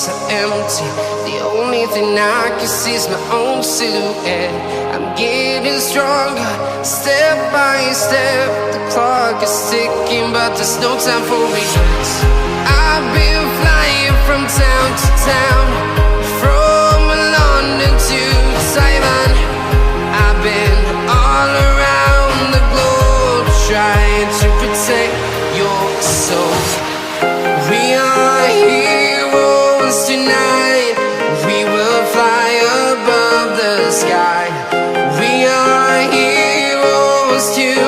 so empty. The only thing I can see is my own silhouette. I'm getting stronger, step by step. The clock is ticking, but there's no time for regrets. I've been flying from town to town, from London to Taiwan. I've been all around the globe, trying to protect your soul. We are heroes tonight. We will fly above the sky. We are heroes tonight.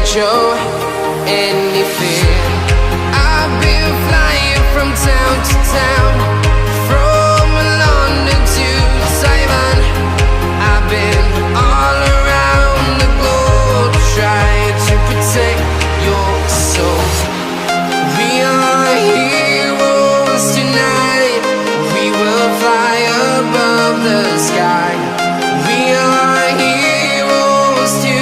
Show any fear. I've been flying from town to town, from London to Taiwan. I've been all around the globe, trying to protect your soul. We are heroes tonight. We will fly above the sky. We are heroes tonight.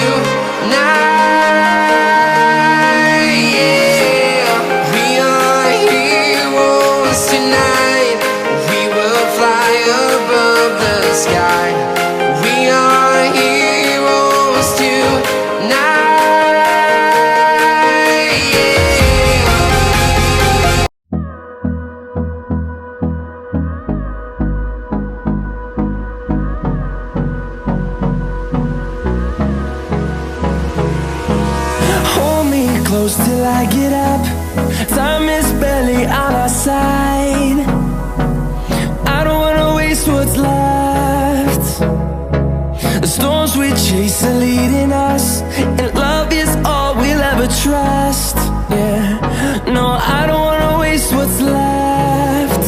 Close till I get up. Time is barely on our side. I don't wanna waste what's left. The storms we chase are leading us, and love is all we'll ever trust. Yeah, no, I don't wanna waste what's left.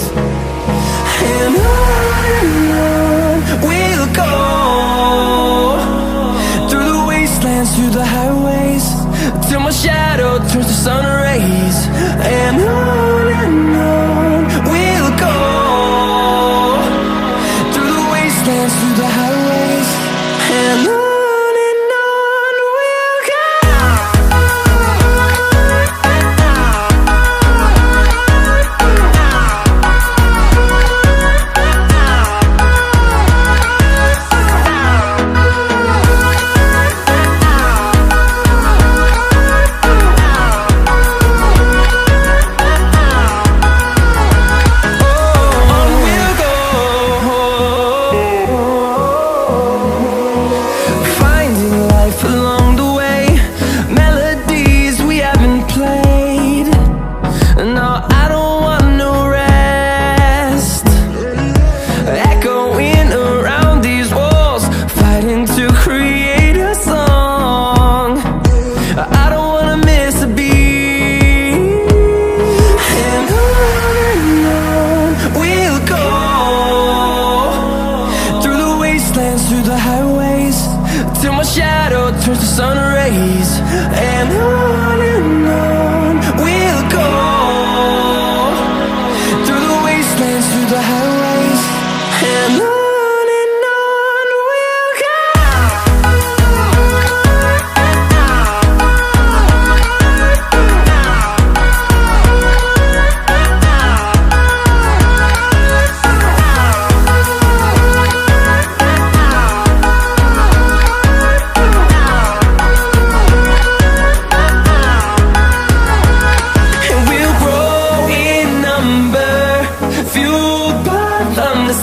And on we'll go, through the wastelands, through the highways, till my shadow turns to sun rays. And on we'll go, through the wastelands, through the highways. And on we'll go. Through the highways, till my shadow turns to sun rays. And on we'll go, through the wastelands, through the highways. And on we'll go.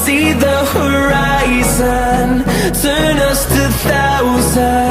See the horizon, turn us to thousands.